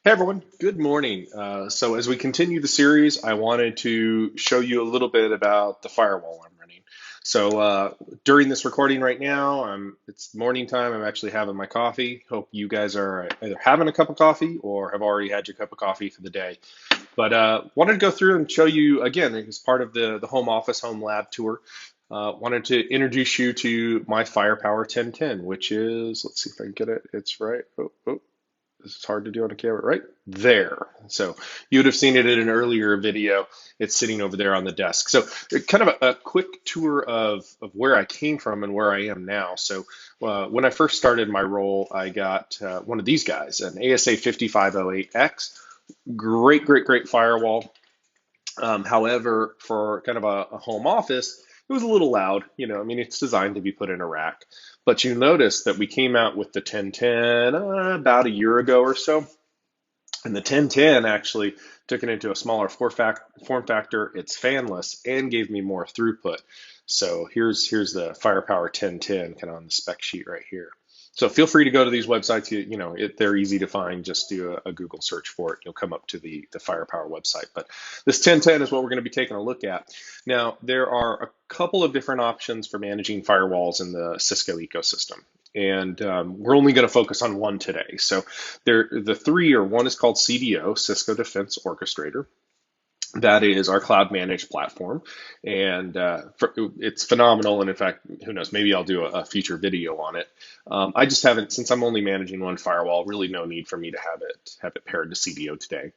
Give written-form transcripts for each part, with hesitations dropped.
Hey everyone, good morning. So as we continue the series, I wanted to show you a little bit about the firewall I'm running. So during this recording right now, it's morning time. I'm actually having my coffee. Hope you guys are either having a cup of coffee or have already had your cup of coffee for the day. But wanted to go through and show you again as part of the home office, home lab tour. Wanted to introduce you to my Firepower 1010, which is, let's see if I can get it. It's right. Oh, this is hard to do on a camera, right there. So you would have seen it in an earlier video. It's sitting over there on the desk. So kind of a quick tour of where I came from and where I am now. So when I first started my role, I got one of these guys, an ASA 5508X. Great firewall. However, for kind of a home office, it was a little loud. I mean, it's designed to be put in a rack. But you notice that we came out with the 1010 about a year ago or so. And the 1010 actually took it into a smaller form factor. It's fanless and gave me more throughput. So here's the Firepower 1010 kind of on the spec sheet right here. So feel free to go to these websites. They're easy to find. Just do a Google search for it. You'll come up to the Firepower website. But this 1010 is what we're going to be taking a look at. Now, there are a couple of different options for managing firewalls in the Cisco ecosystem. And we're only going to focus on one today. So the three are, one is called CDO, Cisco Defense Orchestrator. That is our cloud managed platform, and it's phenomenal. And in fact, who knows, maybe I'll do a future video on it. I just haven't, since I'm only managing one firewall, really no need for me to have it paired to CDO today.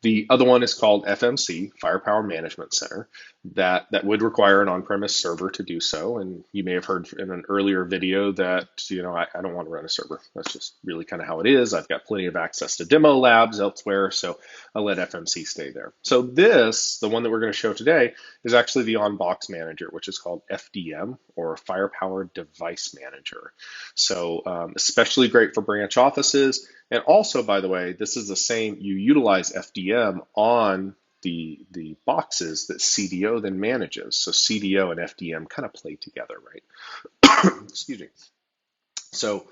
The other one is called FMC, Firepower Management Center. That would require an on-premise server to do so. And you may have heard in an earlier video that, I don't want to run a server. That's just really kind of how it is. I've got plenty of access to demo labs elsewhere, so I'll let FMC stay there. So the one that we're going to show today, is actually the on-box manager, which is called FDM, or Firepower Device Manager. So especially great for branch offices. And also, by the way, this is the same, you utilize FDM on the boxes that CDO then manages. So CDO and FDM kind of play together, right? Excuse me. So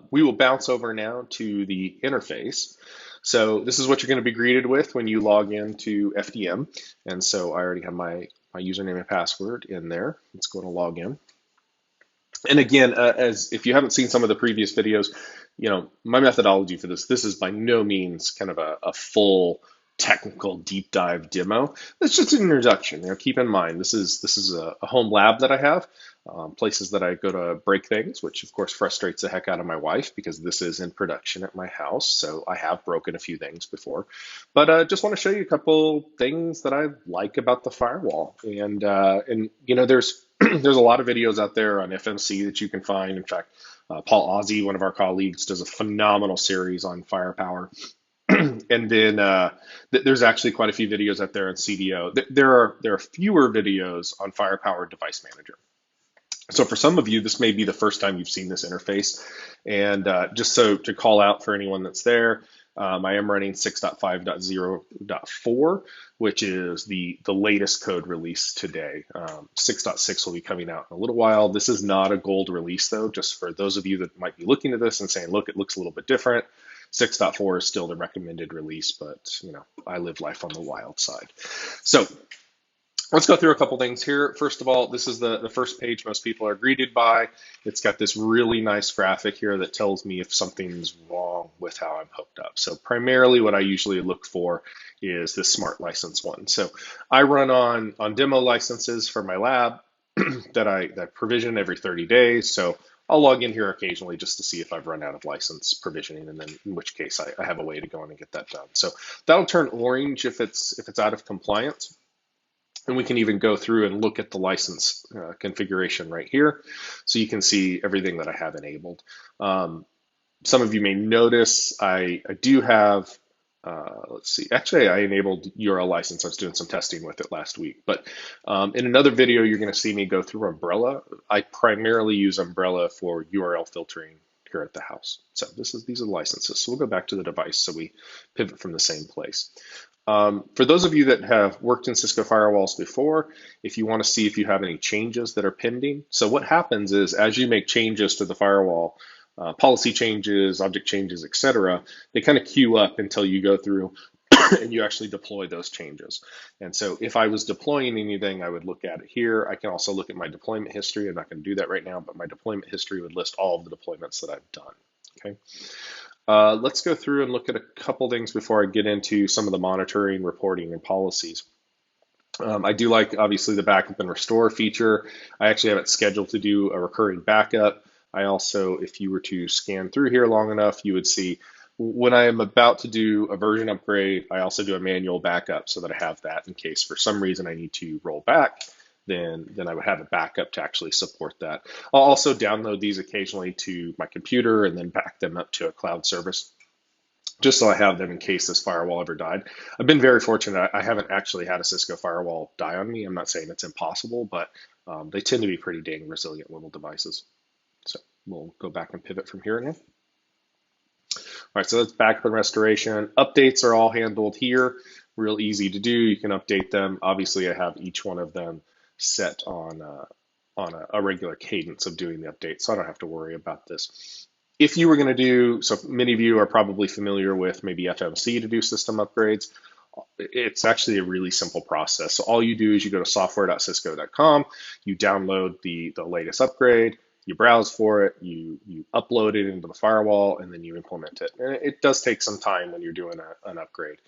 we will bounce over now to the interface. So this is what you're going to be greeted with when you log into FDM. And so I already have my username and password in there. Let's go to log in. And again, as if you haven't seen some of the previous videos, my methodology for this is by no means kind of a full technical deep dive demo. It's just an introduction. Keep in mind, this is a home lab that I have, places that I go to break things, which of course frustrates the heck out of my wife because this is in production at my house. So I have broken a few things before, but just want to show you a couple things that I like about the firewall. And there's there's a lot of videos out there on FMC that you can find. In fact, Paul Ozzie, one of our colleagues, does a phenomenal series on firepower. And then there's actually quite a few videos out there on CDO. There are fewer videos on Firepower Device Manager. So for some of you, this may be the first time you've seen this interface. And just so to call out for anyone that's there, I am running 6.5.0.4, which is the latest code release today. 6.6 will be coming out in a little while. This is not a gold release, though, just for those of you that might be looking at this and saying, look, it looks a little bit different. 6.4 is still the recommended release, but I live life on the wild side. So let's go through a couple things here. First of all, this is the first page most people are greeted by. It's got this really nice graphic here that tells me if something's wrong with how I'm hooked up. So primarily what I usually look for is this smart license one. So I run on demo licenses for my lab that I provision every 30 days. So I'll log in here occasionally just to see if I've run out of license provisioning, and then in which case I have a way to go in and get that done. So that'll turn orange if it's out of compliance. And we can even go through and look at the license configuration right here. So you can see everything that I have enabled. Some of you may notice I do have, let's see, actually I enabled URL license. I was doing some testing with it last week. But in another video, you're going to see me go through Umbrella. I primarily use Umbrella for URL filtering here at the house. So these are the licenses. So we'll go back to the device so we pivot from the same place. For those of you that have worked in Cisco firewalls before, if you want to see if you have any changes that are pending. So what happens is as you make changes to the firewall, policy changes, object changes, etc., they kind of queue up until you go through and you actually deploy those changes. And so if I was deploying anything, I would look at it here. I can also look at my deployment history. I'm not going to do that right now, but my deployment history would list all of the deployments that I've done. Okay. Let's go through and look at a couple things before I get into some of the monitoring, reporting, and policies. I do like, obviously, the backup and restore feature. I actually have it scheduled to do a recurring backup. I also, if you were to scan through here long enough, you would see when I am about to do a version upgrade, I also do a manual backup so that I have that in case for some reason I need to roll back, then I would have a backup to actually support that. I'll also download these occasionally to my computer and then back them up to a cloud service, just so I have them in case this firewall ever died. I've been very fortunate. I haven't actually had a Cisco firewall die on me. I'm not saying it's impossible, but they tend to be pretty dang resilient little devices. So we'll go back and pivot from here now. All right, so that's backup and restoration. Updates are all handled here. Real easy to do. You can update them. Obviously, I have each one of them set on a regular cadence of doing the update, so I don't have to worry about this. If you were going to do, so many of you are probably familiar with maybe FMC to do system upgrades. It's actually a really simple process. So all you do is you go to software.cisco.com, you download the latest upgrade, you browse for it, you upload it into the firewall, and then you implement it. And it does take some time when you're doing an upgrade,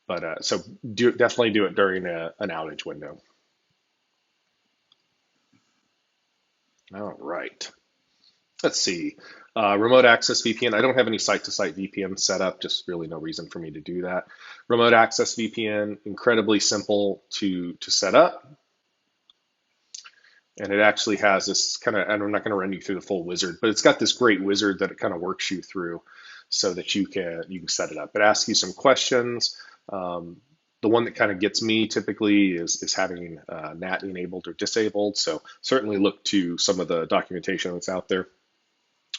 but so definitely do it during an outage window. All right. Let's see. Remote access VPN. I don't have any site-to-site VPN set up, just really no reason for me to do that. Remote access VPN, incredibly simple to set up. And it actually has this kind of, and I'm not going to run you through the full wizard, but it's got this great wizard that it kind of works you through so that you can set it up. It asks you some questions. The one that kind of gets me typically is having NAT enabled or disabled. So certainly look to some of the documentation that's out there.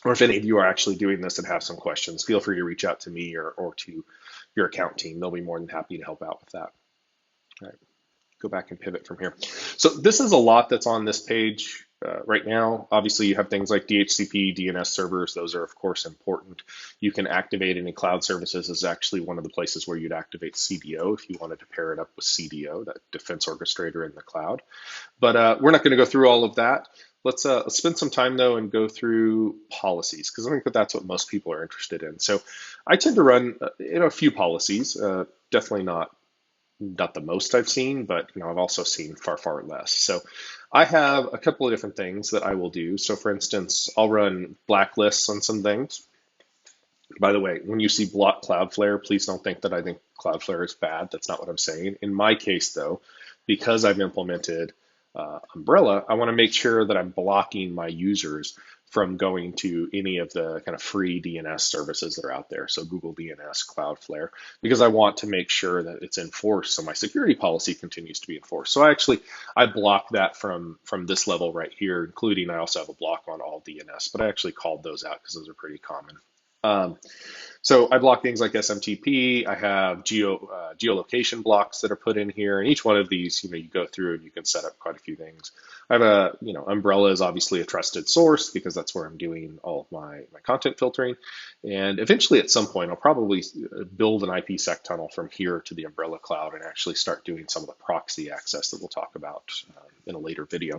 Or if any of you are actually doing this and have some questions, feel free to reach out to me or to your account team. They'll be more than happy to help out with that. All right, go back and pivot from here. So this is a lot that's on this page right now. Obviously, you have things like DHCP, DNS servers. Those are, of course, important. You can activate any cloud services. This is actually one of the places where you'd activate CDO if you wanted to pair it up with CDO, that defense orchestrator in the cloud. But we're not going to go through all of that. Let's spend some time, though, and go through policies, because I think that's what most people are interested in. So I tend to run a few policies, definitely not the most I've seen, but I've also seen far less. So I have a couple of different things that I will do. So for instance, I'll run blacklists on some things. By the way, when you see block Cloudflare, please don't think that I think Cloudflare is bad. That's not what I'm saying. In my case, though, because I've implemented Umbrella, I want to make sure that I'm blocking my users from going to any of the kind of free DNS services that are out there. So Google DNS, Cloudflare, because I want to make sure that it's enforced so my security policy continues to be enforced. So I block that from this level right here, including I also have a block on all DNS, but I actually called those out because those are pretty common. So I block things like SMTP. I have geolocation blocks that are put in here, and each one of these, you go through and you can set up quite a few things. I have Umbrella is obviously a trusted source because that's where I'm doing all of my content filtering. And eventually at some point, I'll probably build an IPsec tunnel from here to the Umbrella cloud and actually start doing some of the proxy access that we'll talk about in a later video.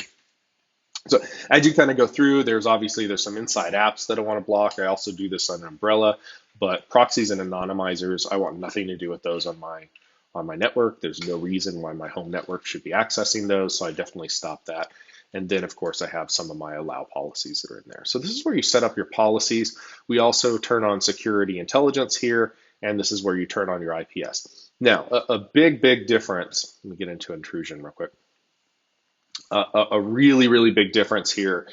So as you kind of go through, there's some inside apps that I want to block. I also do this on Umbrella, but proxies and anonymizers, I want nothing to do with those on my network. There's no reason why my home network should be accessing those, so I definitely stop that. And then, of course, I have some of my allow policies that are in there. So this is where you set up your policies. We also turn on security intelligence here, and this is where you turn on your IPS. Now, a big difference, let me get into intrusion real quick. A really big difference here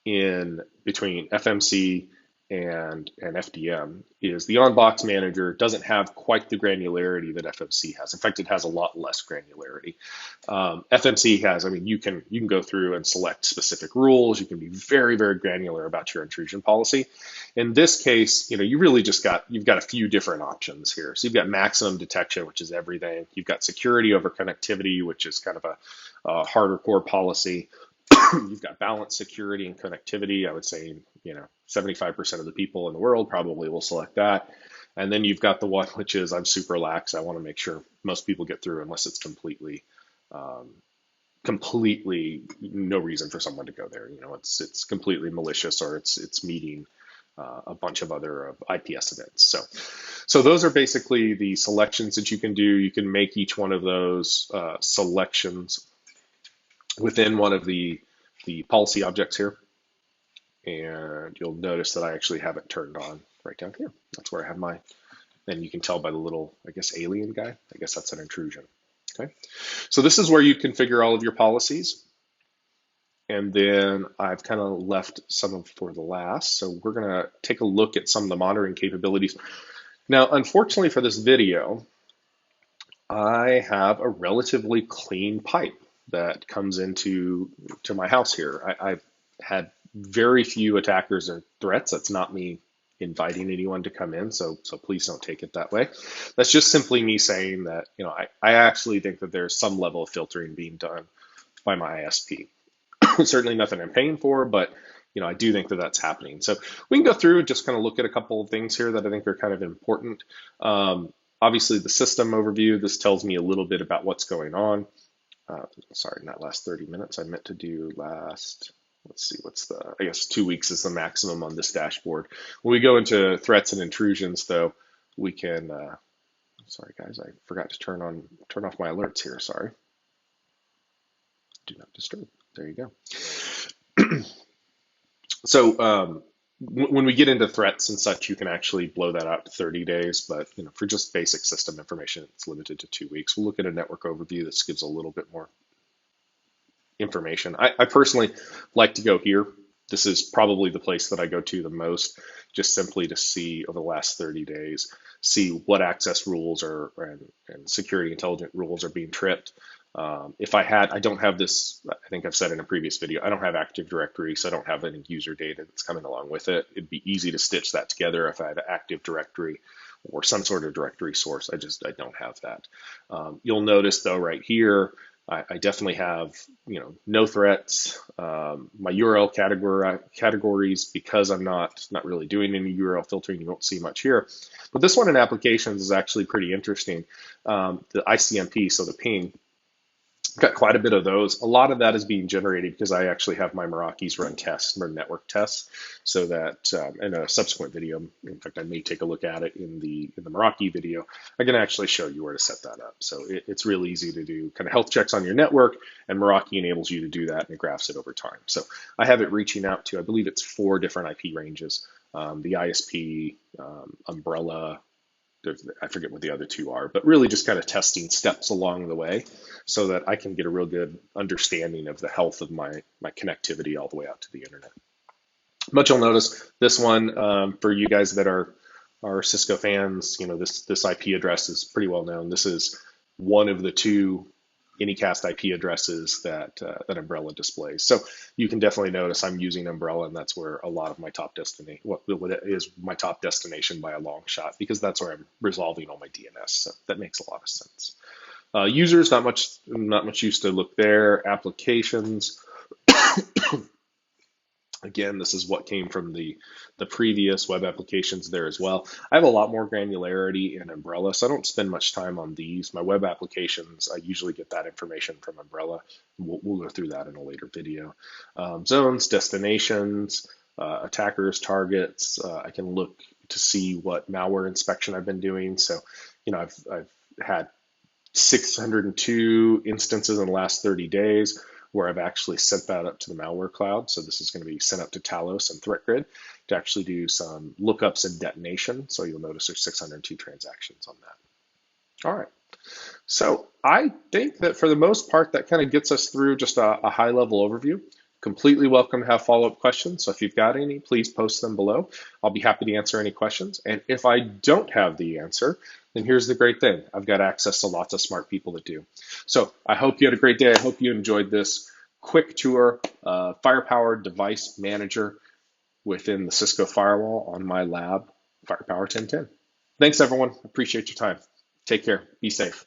in between FMC and FDM is the on-box manager doesn't have quite the granularity that FMC has. In fact, it has a lot less granularity. FMC has, you can go through and select specific rules. You can be very granular about your intrusion policy. In this case, you really you've got a few different options here. So you've got maximum detection, which is everything. You've got security over connectivity, which is kind of a harder core policy. You've got balance, security, and connectivity. I would say, 75% of the people in the world probably will select that. And then you've got the one which is I'm super lax. I want to make sure most people get through unless it's um, completely no reason for someone to go there. It's completely malicious or it's meeting a bunch of other IPS events. So those are basically the selections that you can do. You can make each one of those selections within one of the policy objects here. And you'll notice that I actually have it turned on right down here. That's where I have my, and you can tell by the little, I guess, alien guy. I guess that's an intrusion. Okay. So this is where you configure all of your policies. And then I've kind of left some of for the last. So we're going to take a look at some of the monitoring capabilities. Now, unfortunately for this video, I have a relatively clean pipe that comes into my house here. I've had very few attackers or threats. That's not me inviting anyone to come in, so please don't take it that way. That's just simply me saying that I actually think that there's some level of filtering being done by my ISP. Certainly nothing I'm paying for, but I do think that that's happening. So we can go through and just kind of look at a couple of things here that I think are kind of important. Obviously, the system overview, this tells me a little bit about what's going on. Sorry, not last 30 minutes. I meant to do last, let's see, I guess 2 weeks is the maximum on this dashboard. When we go into threats and intrusions, though, we can, sorry guys, I forgot to turn off my alerts here, sorry. Do not disturb, there you go. So when we get into threats and such, you can actually blow that out to 30 days, but for just basic system information, it's limited to 2 weeks. We'll look at a network overview that gives a little bit more information. I personally like to go here. This is probably the place that I go to the most, just simply to see over the last 30 days, see what access rules and security intelligent rules are being tripped. I don't have this, I think I've said in a previous video, I don't have Active Directory, so I don't have any user data that's coming along with it. It'd be easy to stitch that together if I had Active Directory or some sort of directory source. I don't have that. You'll notice though right here, I definitely have, no threats. My URL categories, because I'm not really doing any URL filtering, you won't see much here. But this one in applications is actually pretty interesting. The ICMP, so the ping, got quite a bit of those. A lot of that is being generated because I actually have my Meraki's run tests, run network tests, so that in a subsequent video, in fact, I may take a look at it in the Meraki video, I can actually show you where to set that up. So it's real easy to do kind of health checks on your network, and Meraki enables you to do that, and it graphs it over time. So I have it reaching out to, I believe it's 4 different IP ranges, the ISP, umbrella, I forget what the other 2 are, but really just kind of testing steps along the way so that I can get a real good understanding of the health of my connectivity all the way out to the internet. But you'll notice this one, for you guys that are Cisco fans, this IP address is pretty well known. This is one of the 2 Anycast IP addresses that Umbrella displays. So you can definitely notice I'm using Umbrella, and that's where a lot of my top destination, what is my top destination by a long shot, because that's where I'm resolving all my DNS. So that makes a lot of sense. Users, not much use to look there. Applications. Again, this is what came from the previous web applications there as well. I have a lot more granularity in Umbrella, so I don't spend much time on these. My web applications, I usually get that information from Umbrella. We'll go through that in a later video. Zones, destinations, attackers, targets. I can look to see what malware inspection I've been doing. So, I've had 602 instances in the last 30 days where I've actually sent that up to the malware cloud. So this is going to be sent up to Talos and ThreatGrid to actually do some lookups and detonation. So you'll notice there's 602 transactions on that. All right. So I think that for the most part, that kind of gets us through just a high level overview. Completely welcome to have follow-up questions. So if you've got any, please post them below. I'll be happy to answer any questions. And if I don't have the answer, then here's the great thing. I've got access to lots of smart people that do. So I hope you had a great day. I hope you enjoyed this quick tour, Firepower Device Manager within the Cisco Firewall on my lab, Firepower 1010. Thanks, everyone. Appreciate your time. Take care. Be safe.